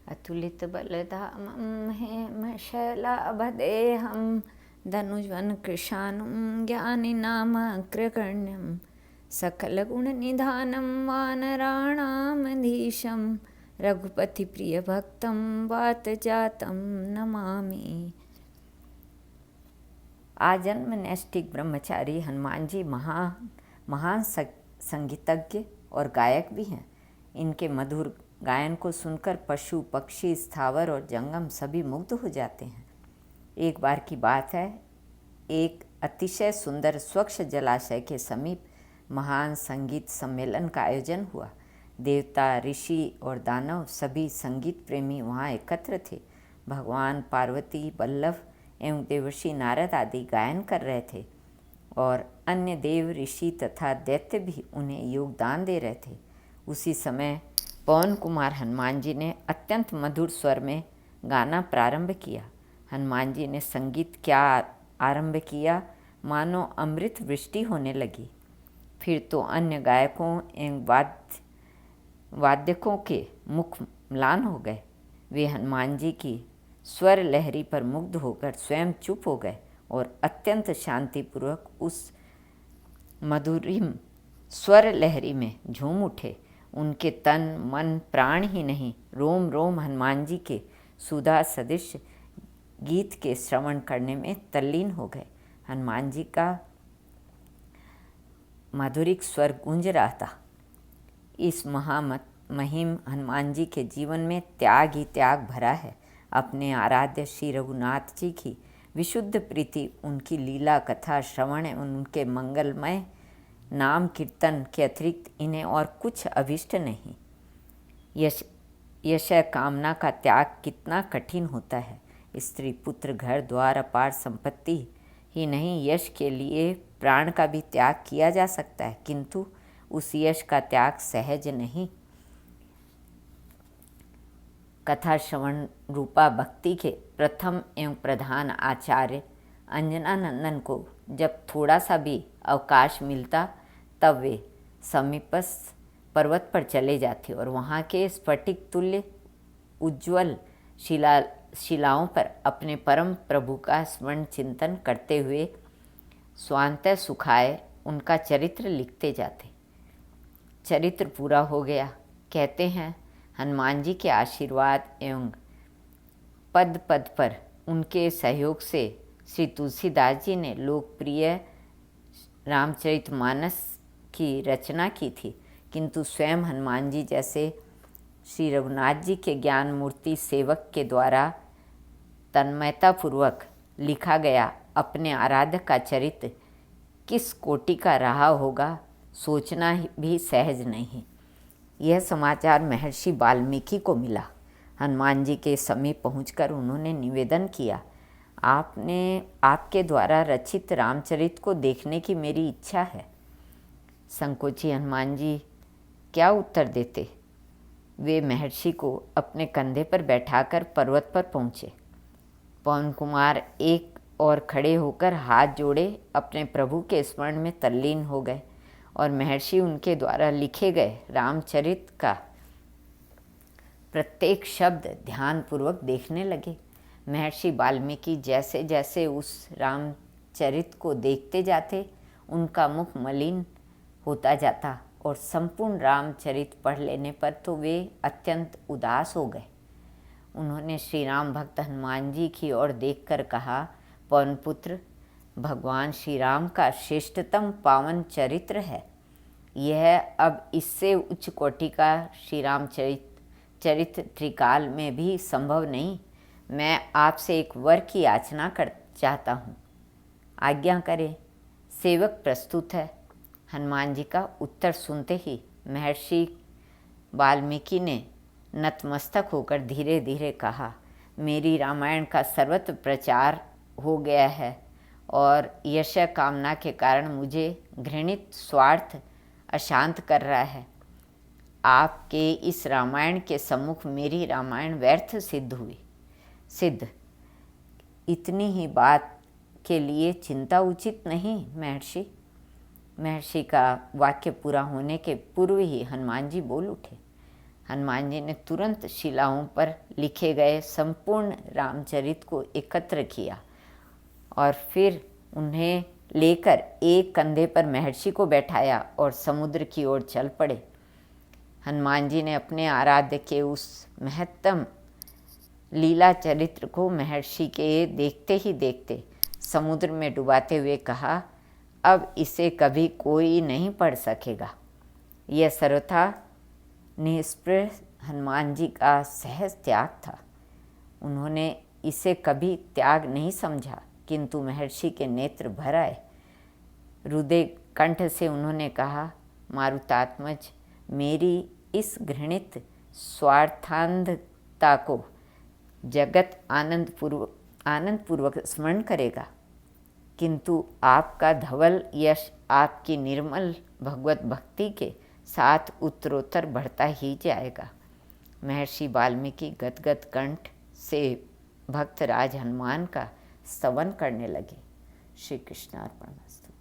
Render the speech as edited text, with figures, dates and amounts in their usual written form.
अतुलित बलधामं हेमशैलाभदेहं धनुज्वन कृशानुं ज्ञानिनामग्रगण्यं सकलगुणनिधानं वानराणामधीशं रघुपतिप्रियभक्तं वातजातं नमामि। आजन्म नैष्ठिक ब्रह्मचारी हनुमान जी महान संगीतज्ञ और गायक भी हैं। इनके मधुर गायन को सुनकर पशु पक्षी स्थावर और जंगम सभी मुग्ध हो जाते हैं। एक बार की बात है, एक अतिशय सुंदर स्वच्छ जलाशय के समीप महान संगीत सम्मेलन का आयोजन हुआ। देवता, ऋषि और दानव सभी संगीत प्रेमी वहाँ एकत्र थे। भगवान पार्वती, बल्लभ एवं देवर्षि नारद आदि गायन कर रहे थे और अन्य देव, ऋषि तथा दैत्य भी उन्हें योगदान दे रहे थे। उसी समय पवन कुमार हनुमान जी ने अत्यंत मधुर स्वर में गाना प्रारंभ किया। हनुमान जी ने संगीत क्या आरंभ किया, मानो अमृत वृष्टि होने लगी। फिर तो अन्य गायकों एवं वाद्यकों के मुख म्लान हो गए। वे हनुमान जी की स्वर लहरी पर मुग्ध होकर स्वयं चुप हो गए और अत्यंत शांतिपूर्वक उस मधुरिम स्वर लहरी में झूम उठे। उनके तन मन प्राण ही नहीं, रोम रोम हनुमान जी के सुधा सदृश गीत के श्रवण करने में तल्लीन हो गए। हनुमान जी का माधुरिक स्वर गूंज रहा था। इस महिम हनुमान जी के जीवन में त्याग ही त्याग भरा है। अपने आराध्य श्री रघुनाथ जी की विशुद्ध प्रीति, उनकी लीला कथा श्रवण एवं उनके मंगलमय नाम कीर्तन के अतिरिक्त इन्हें और कुछ अभिष्ट नहीं। यश कामना का त्याग कितना कठिन होता है। स्त्री पुत्र घर द्वार अपार संपत्ति ही नहीं, यश के लिए प्राण का भी त्याग किया जा सकता है, किंतु उस यश का त्याग सहज नहीं। कथा श्रवण रूपा भक्ति के प्रथम एवं प्रधान आचार्य अंजनानंदन को जब थोड़ा सा भी अवकाश मिलता, तब वे समीपस्थ पर्वत पर चले जाते और वहाँ के स्फटिक तुल्य उज्ज्वल शिलाओं पर अपने परम प्रभु का स्मरण चिंतन करते हुए स्वांतः सुखाए उनका चरित्र लिखते जाते। चरित्र पूरा हो गया। कहते हैं, हनुमान जी के आशीर्वाद एवं पद पद पर उनके सहयोग से श्री तुलसीदास जी ने लोकप्रिय रामचरितमानस की रचना की थी, किंतु स्वयं हनुमान जी जैसे श्री रघुनाथ जी के ज्ञान मूर्ति सेवक के द्वारा तन्मयतापूर्वक लिखा गया अपने आराध्य का चरित्र किस कोटि का रहा होगा, सोचना भी सहज नहीं। यह समाचार महर्षि वाल्मीकि को मिला। हनुमान जी के समीप पहुंचकर उन्होंने निवेदन किया, आपके द्वारा रचित रामचरित को देखने की मेरी इच्छा है। संकोची हनुमान जी क्या उत्तर देते। वे महर्षि को अपने कंधे पर बैठाकर पर्वत पर पहुँचे। पवन कुमार एक और खड़े होकर हाथ जोड़े अपने प्रभु के स्मरण में तल्लीन हो गए और महर्षि उनके द्वारा लिखे गए रामचरित का प्रत्येक शब्द ध्यानपूर्वक देखने लगे। महर्षि वाल्मीकि जैसे जैसे उस रामचरित को देखते जाते, उनका मुख मलिन होता जाता और संपूर्ण रामचरित पढ़ लेने पर तो वे अत्यंत उदास हो गए। उन्होंने श्री राम भक्त हनुमान जी की ओर देखकर कहा, पवन पुत्र, भगवान श्री राम का श्रेष्ठतम पावन चरित्र है। यह अब इससे उच्च कोटि का श्री राम चरित्र त्रिकाल में भी संभव नहीं। मैं आपसे एक वर की याचना चाहता हूँ, आज्ञा करें। सेवक प्रस्तुत है। हनुमान जी का उत्तर सुनते ही महर्षि वाल्मीकि ने नतमस्तक होकर धीरे धीरे कहा, मेरी रामायण का सर्वत्र प्रचार हो गया है और यश कामना के कारण मुझे घृणित स्वार्थ अशांत कर रहा है। आपके इस रामायण के सम्मुख मेरी रामायण व्यर्थ सिद्ध। इतनी ही बात के लिए चिंता उचित नहीं महर्षि। महर्षि का वाक्य पूरा होने के पूर्व ही हनुमान जी बोल उठे, हनुमान जी ने तुरंत शिलाओं पर लिखे गए संपूर्ण रामचरित को एकत्र किया और फिर उन्हें लेकर एक कंधे पर महर्षि को बैठाया और समुद्र की ओर चल पड़े। हनुमान जी ने अपने आराध्य के उस महत्तम लीला चरित्र को महर्षि के देखते ही देखते समुद्र में डुबाते हुए कहा, अब इसे कभी कोई नहीं पढ़ सकेगा। यह सर्वथा निष्प्रह हनुमान जी का सहज त्याग था। उन्होंने इसे कभी त्याग नहीं समझा, किंतु महर्षि के नेत्र भर आए। रुदे कंठ से उन्होंने कहा, मारुतात्मज, मेरी इस घृणित स्वार्थांधता को जगत आनंदपूर्वक स्मरण करेगा, किंतु आपका धवल यश आपकी निर्मल भगवत भक्ति के साथ उत्तरोत्तर बढ़ता ही जाएगा। महर्षि वाल्मीकि गदगद कंठ से भक्तराज हनुमान का स्तवन करने लगे। श्री कृष्णार्पणमस्तु।